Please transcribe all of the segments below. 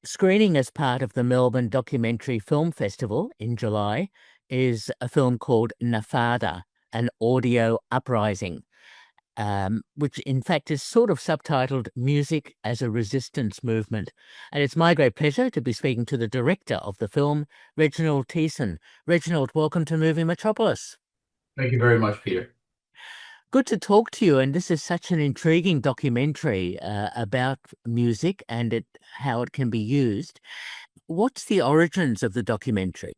Screening as part of the Melbourne Documentary Film Festival in July is a film called NAFADA An Audio Uprising, which in fact is sort of subtitled Music as a Resistance Movement. And it's my great pleasure to be speaking to the director of the film, Reginald Tiessen. Reginald, welcome to Movie Metropolis. Thank you very much, Peter. Good to talk to you. And this is such an intriguing documentary about music and how it can be used. What's the origins of the documentary?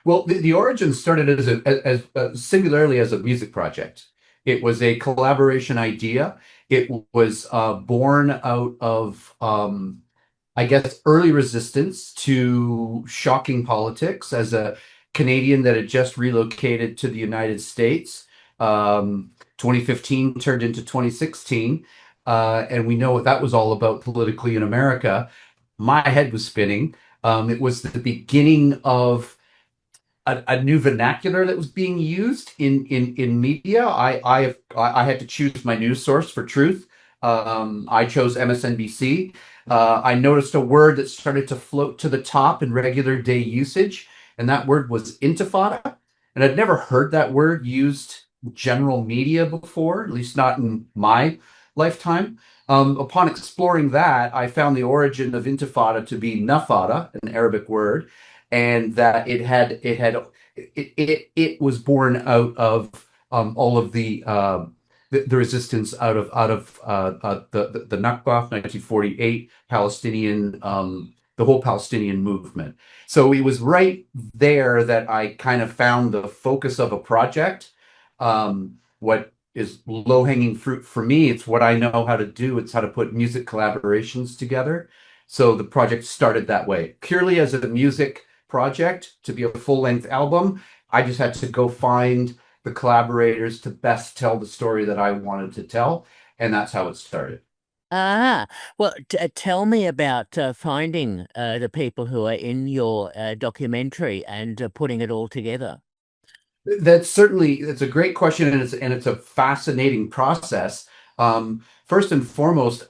Well, the origin started as singularly as a music project. It was a collaboration idea. It was born out of, I guess, early resistance to shocking politics as a Canadian that had just relocated to the United States. 2015 turned into 2016, and we know what that was all about politically in America. My head was spinning. It was the beginning of a new vernacular that was being used in media. I had to choose my news source for truth. I chose MSNBC. I noticed a word that started to float to the top in regular day usage, and that word was intifada. And I'd never heard that word used in general media before, at least not in my lifetime. Upon exploring that, I found the origin of intifada to be nafada, an Arabic word, and that it was born out of all of the resistance out of the Nakba 1948 Palestinian, the whole Palestinian movement. So it was right there that I kind of found the focus of a project. What is low-hanging fruit for me, it's what I know how to do. It's how to put music collaborations together. So the project started that way, purely as a music project to be a full-length album. I just had to go find the collaborators to best tell the story that I wanted to tell, and that's how it started. Ah, well, tell me about finding the people who are in your documentary and putting it all together. That's a great question, and it's a fascinating process. First and foremost,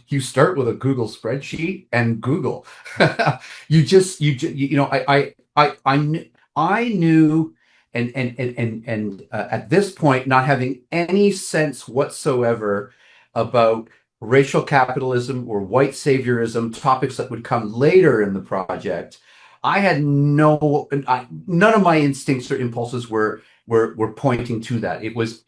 you start with a Google spreadsheet and Google. You know, I knew, and at this point, not having any sense whatsoever about racial capitalism or white saviorism, topics that would come later in the project. I had none of my instincts or impulses were pointing to that. It was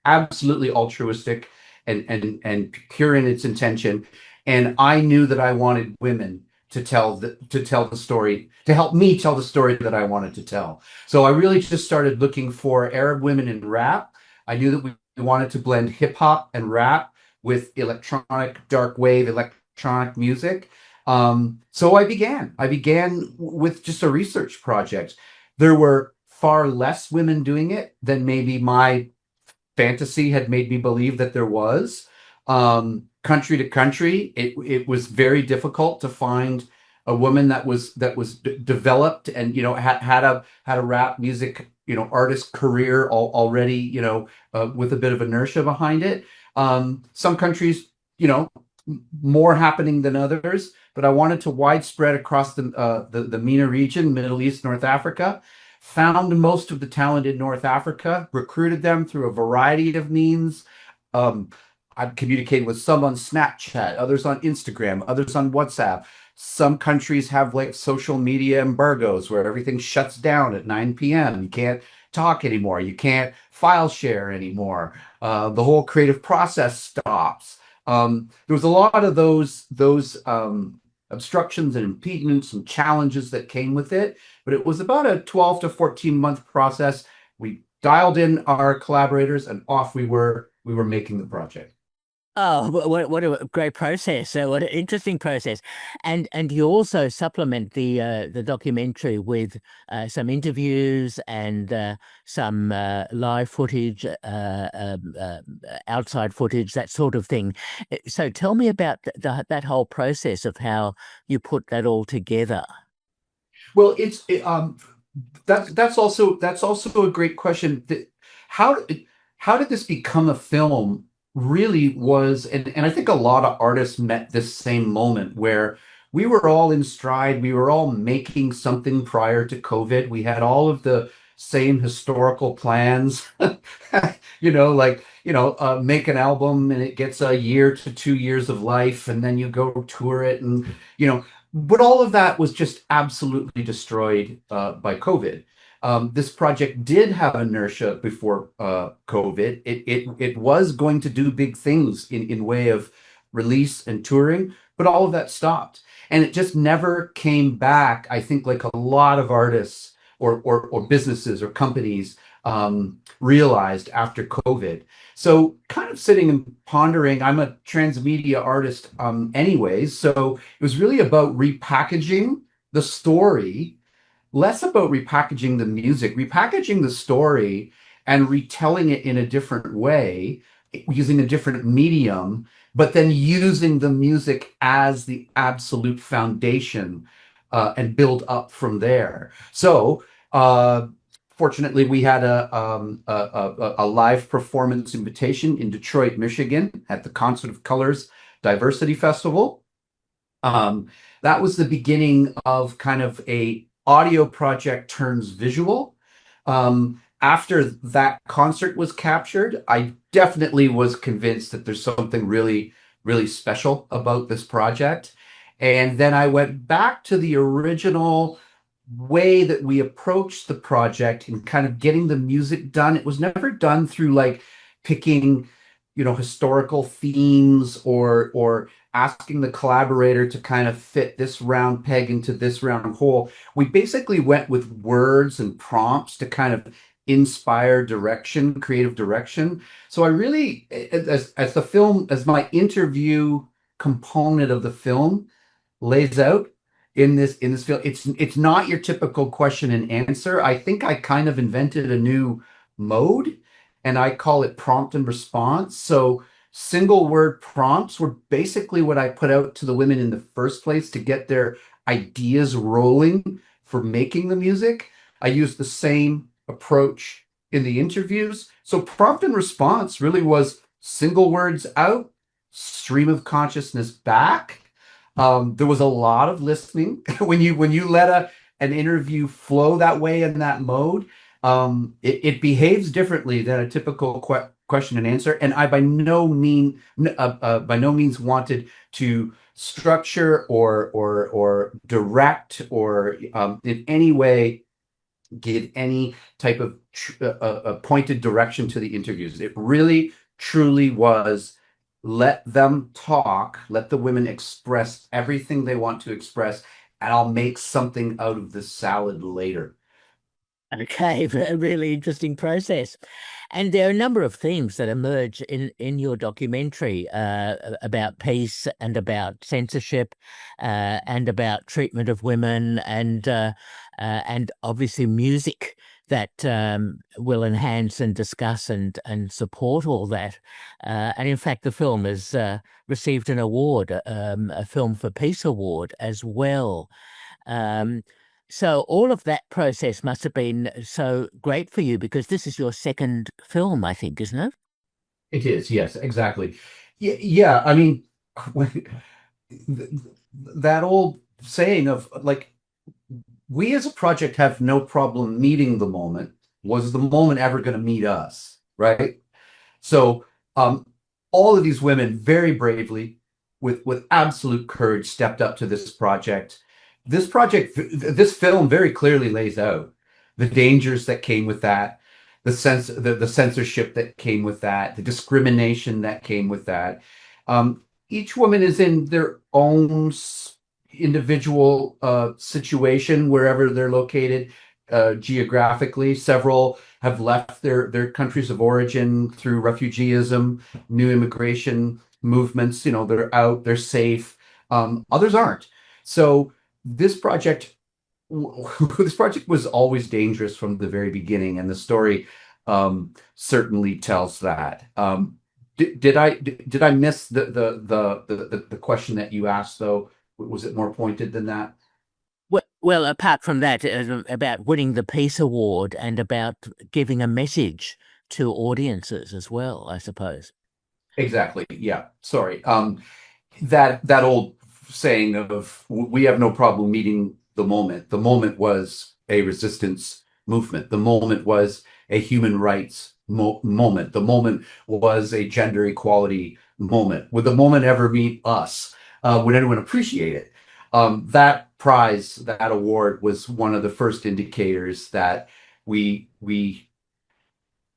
absolutely altruistic and pure in its intention. And I knew that I wanted women to tell the story, to help me tell the story that I wanted to tell. So I really just started looking for Arab women in rap. I knew that we wanted to blend hip hop and rap with electronic, dark wave, electronic music. So I began with just a research project. There were far less women doing it than maybe my fantasy had made me believe that there was. Country to country, it was very difficult to find a woman that was developed and had a rap music artist career already with a bit of inertia behind it. Some countries, more happening than others, but I wanted to widespread across the MENA region, Middle East, North Africa. Found most of the talent in North Africa, recruited them through a variety of means. I've communicated with some on Snapchat, others on Instagram, others on WhatsApp. Some countries have like social media embargoes where everything shuts down at 9 p.m. You can't talk anymore. You can't file share anymore. The whole creative process stops. There was a lot of those obstructions and impediments and challenges that came with it, but it was about a 12 to 14 month process. We dialed in our collaborators and off we were making the project. Oh, what a great process! What an interesting process, and you also supplement the documentary with some interviews and some live footage, outside footage, that sort of thing. So tell me about that whole process of how you put that all together. Well, that's also a great question. How how did this become a film really was, and I think a lot of artists met this same moment where we were all in stride. We were all making something prior to COVID. We had all of the same historical plans, make an album and it gets a year to 2 years of life, and then you go tour it, and but all of that was just absolutely destroyed by COVID. This project did have inertia before COVID. It was going to do big things in way of release and touring, but all of that stopped, and it just never came back. I think like a lot of artists or businesses or companies realized after COVID. So kind of sitting and pondering. I'm a transmedia artist anyways, so it was really about repackaging the story, less about repackaging the music, repackaging the story and retelling it in a different way, using a different medium, but then using the music as the absolute foundation and build up from there. So, fortunately, we had a live performance invitation in Detroit, Michigan, at the Concert of Colors Diversity Festival. That was the beginning of kind of a audio project turns visual. After that concert was captured, I definitely was convinced that there's something really, really special about this project. And then I went back to the original way that we approached the project and kind of getting the music done. It was never done through like picking, historical themes or asking the collaborator to kind of fit this round peg into this round hole. We basically went with words and prompts to kind of inspire direction, creative direction. So I really, as the film, as my interview component of the film lays out in this field, it's not your typical question and answer. I think I kind of invented a new mode, and I call it prompt and response. So single word prompts were basically what I put out to the women in the first place to get their ideas rolling for making the music. I used the same approach in the interviews. So prompt and response really was single words out, stream of consciousness back. There was a lot of listening when you let an interview flow that way in that mode. It behaves differently than a typical question and answer. And I by no means wanted to structure or direct or in any way give any type of pointed direction to the interviews. It really truly was let them talk, let the women express everything they want to express, and I'll make something out of this salad later. Okay, a really interesting process. And there are a number of themes that emerge in your documentary about peace and about censorship and about treatment of women and obviously music that will enhance and discuss and support all that. And in fact, the film has received an award, a Film for Peace award as well. So all of that process must have been so great for you because this is your second film, I think, isn't it? It is, yes, exactly. Yeah, I mean, when, that old saying of like, we as a project have no problem meeting the moment. Was the moment ever going to meet us? Right. So, all of these women very bravely, with absolute courage, stepped up to this project. This film very clearly lays out the dangers that came with that, the censorship that came with that, the discrimination that came with that. Each woman is in their own individual situation wherever they're located geographically. Several have left their countries of origin through refugeeism, new immigration movements. They're out, they're safe. Others aren't. So this project, this project was always dangerous from the very beginning, and the story certainly tells that. Did I miss the question that you asked though? Was it more pointed than that? Well, apart from that, about winning the Peace Award and about giving a message to audiences as well, I suppose. Exactly. Yeah. Sorry. That old saying of we have no problem meeting the moment. The moment was a resistance movement. The moment was a human rights moment. The moment was a gender equality moment. Would the moment ever meet us? Would anyone appreciate it? That prize, that award, was one of the first indicators that we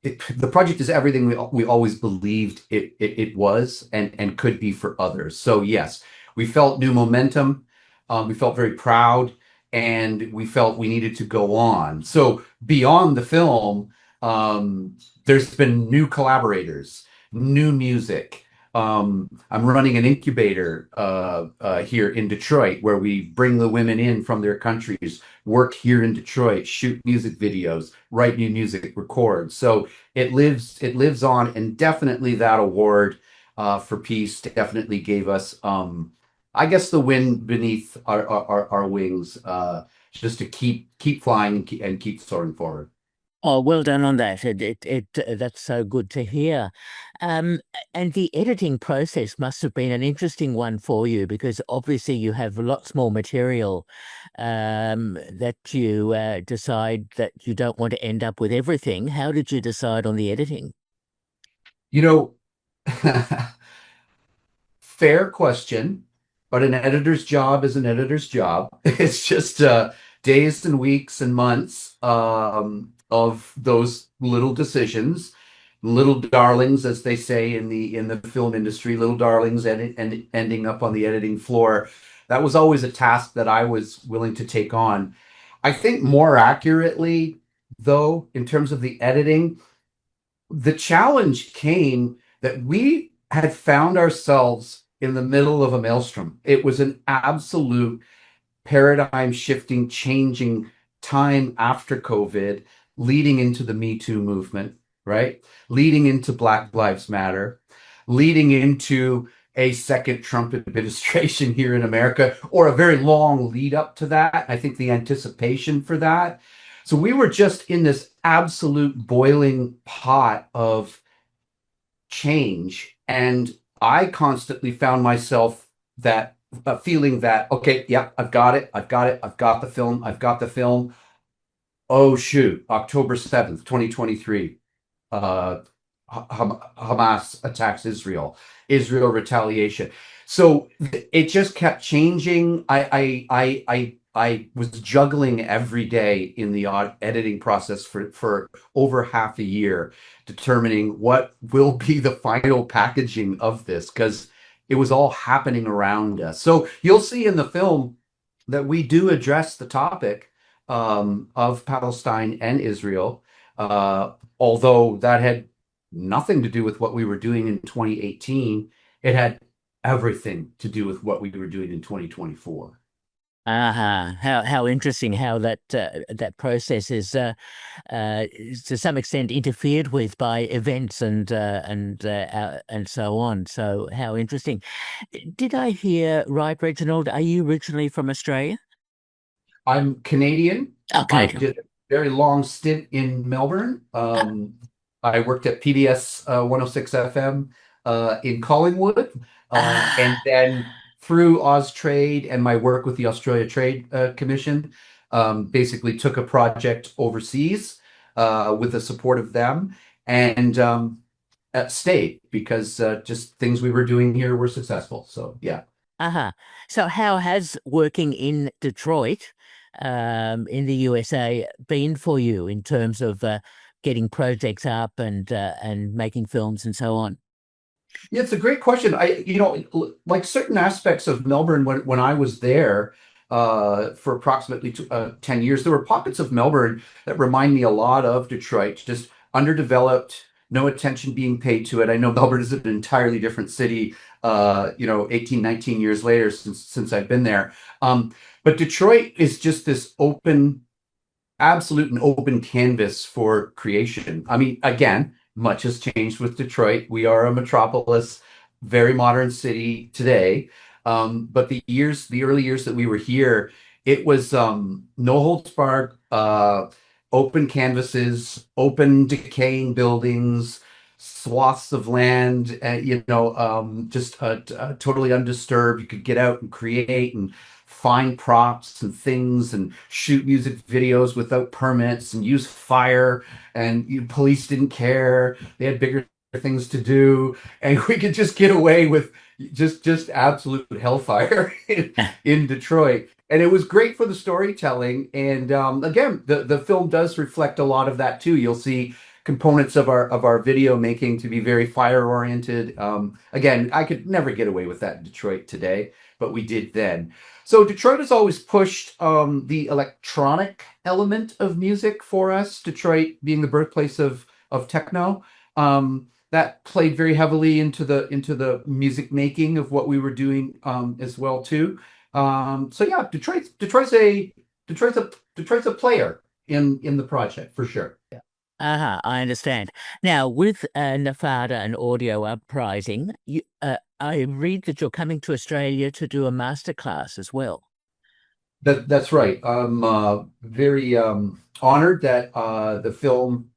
the project is everything we always believed it was and could be for others. So yes, we felt new momentum. We felt very proud, and we felt we needed to go on. So beyond the film, there's been new collaborators, new music. I'm running an incubator here in Detroit where we bring the women in from their countries, work here in Detroit, shoot music videos, write new music, record. So it lives on, and definitely that award for peace definitely gave us I guess the wind beneath our wings, just to keep flying and keep soaring forward. Oh, well done on that. That's so good to hear. Um, and the editing process must have been an interesting one for you because obviously you have lots more material that you decide that you don't want to end up with everything. How did you decide on the editing? You know, fair question, but an editor's job is an editor's job. It's just days and weeks and months of those little decisions, little darlings, as they say in the film industry, little darlings, and ending up on the editing floor. That was always a task that I was willing to take on. I think more accurately, though, in terms of the editing, the challenge came that we had found ourselves in the middle of a maelstrom. It was an absolute paradigm shifting, changing time after COVID, leading into the Me Too movement, right? Leading into Black Lives Matter, leading into a second Trump administration here in America, or a very long lead up to that. I think the anticipation for that. So we were just in this absolute boiling pot of change. And I constantly found myself that feeling that, okay, yeah, I've got it. I've got it. I've got the film. I've got the film. Oh, shoot. October 7th, 2023. Uh, Hamas attacks Israel, Israel retaliation. So it just kept changing. I was juggling every day in the editing process for over half a year, determining what will be the final packaging of this because it was all happening around us. So you'll see in the film that we do address the topic of Palestine and Israel, although that had nothing to do with what we were doing in 2018. It had everything to do with what we were doing in 2024. How interesting how that process is to some extent interfered with by events and so on. So how interesting. Did I hear right, Reginald? Are you originally from Australia? I'm Canadian. Oh, I Canadian. did a very long stint in Melbourne. I worked at PBS 106 FM in Collingwood, and Ah, then through Austrade and my work with the Australia Trade Commission, basically took a project overseas with the support of them, and stayed because just things we were doing here were successful. So yeah. uh-huh. So how has working in Detroit, in the USA, been for you in terms of getting projects up and making films and so on? Yeah, it's a great question. Like certain aspects of Melbourne when I was there for approximately 10 years, there were pockets of Melbourne that remind me a lot of Detroit, just underdeveloped, no attention being paid to it. I know Melbourne is an entirely different city, 18, 19 years later since I've been there. But Detroit is just this absolute and open canvas for creation. I mean, again, much has changed with Detroit. We are a metropolis, very modern city today. But the early years that we were here, it was no holds barred, open canvases, open decaying buildings, swaths of land, just totally undisturbed. You could get out and create and find props and things and shoot music videos without permits and use fire. And police didn't care. They had bigger things to do, and we could just get away with just absolute hellfire in Detroit. And it was great for the storytelling. And again, the film does reflect a lot of that too. You'll see components of our video making to be very fire oriented. Again, I could never get away with that in Detroit today, but we did then. So Detroit has always pushed the electronic element of music for us. Detroit being the birthplace of techno. That played very heavily into the music making of what we were doing as well too. So yeah, Detroit's a player in the project for sure. Yeah. I understand. Now, with NAFADA and Audio Uprising, I read that you're coming to Australia to do a masterclass as well. That's right. I'm very honored that the film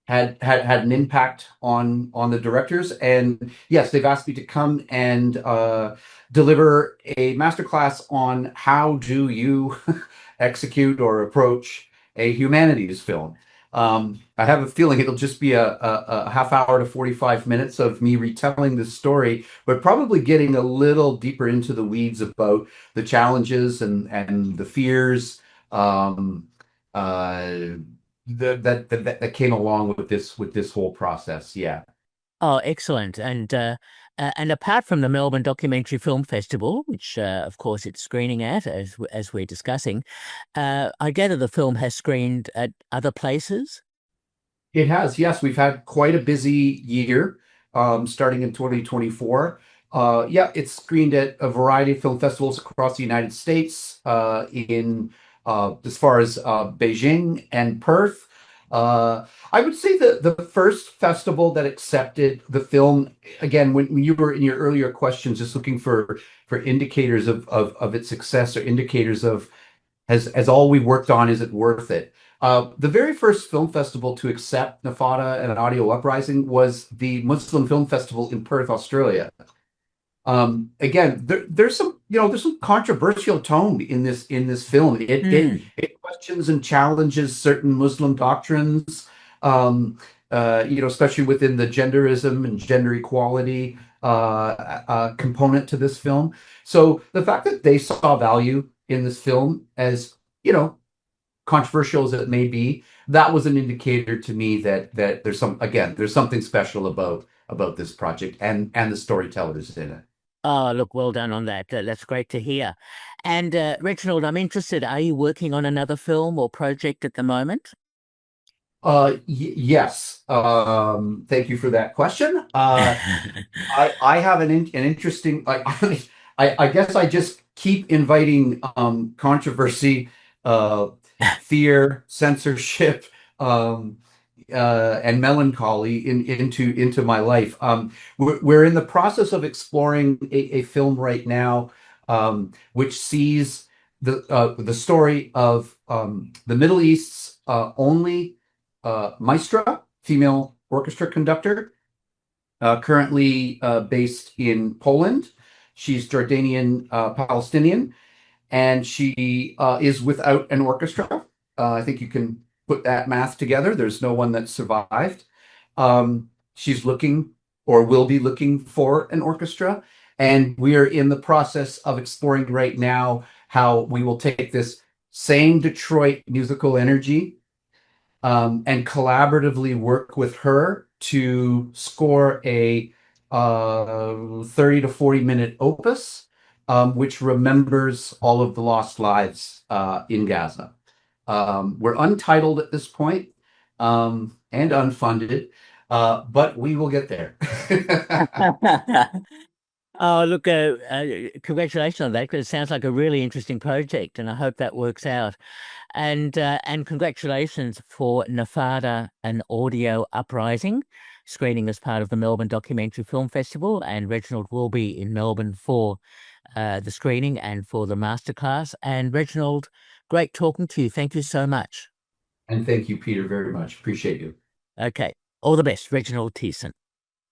had an impact on the directors, and yes, they've asked me to come and deliver a masterclass on how do you execute or approach a humanities film. I have a feeling it'll just be a half hour to 45 minutes of me retelling this story, but probably getting a little deeper into the weeds about the challenges and the fears that came along with this whole process. Yeah. Oh, excellent. And apart from the Melbourne Documentary Film Festival, which of course it's screening at as we're discussing, I gather the film has screened at other places. It has, yes. We've had quite a busy year, starting in 2024. Yeah, it's screened at a variety of film festivals across the United States, in as far as Beijing and Perth. I would say that the first festival that accepted the film, again, when you were in your earlier questions, just looking for indicators of its success or indicators of has all we worked on, is it worth it? The very first film festival to accept NAFADA and An Audio Uprising was the Muslim Film Festival in Perth, Australia. Again, there's some controversial tone in this film. It questions and challenges certain Muslim doctrines, especially within the genderism and gender equality component to this film. So the fact that they saw value in this film, as controversial as it may be, that was an indicator to me that there's something special about this project and the storytellers in it. Oh, look, well done on that. That's great to hear. And Reginald, I'm interested. Are you working on another film or project at the moment? Yes. Thank you for that question. I have an interesting. I guess I just keep inviting controversy, fear, censorship, and melancholy into my life. We're in the process of exploring a film right now, which sees the story of the Middle East's only maestra, female orchestra conductor, currently based in Poland. She's Jordanian Palestinian, and she is without an orchestra. I think you can put that math together. There's no one that survived. She's looking, or will be looking, for an orchestra. And we are in the process of exploring right now how we will take this same Detroit musical energy and collaboratively work with her to score a 30 to 40-minute opus, which remembers all of the lost lives in Gaza. We're untitled at this point, and unfunded, but we will get there. Oh, look, congratulations on that, because it sounds like a really interesting project, and I hope that works out. And congratulations for NAFADA An Audio Uprising, screening as part of the Melbourne Documentary Film Festival, and Reginald will be in Melbourne for the screening and for the masterclass. And Reginald, great talking to you. Thank you so much. And thank you, Peter, very much. Appreciate you. Okay. All the best, Reginald Tiessen.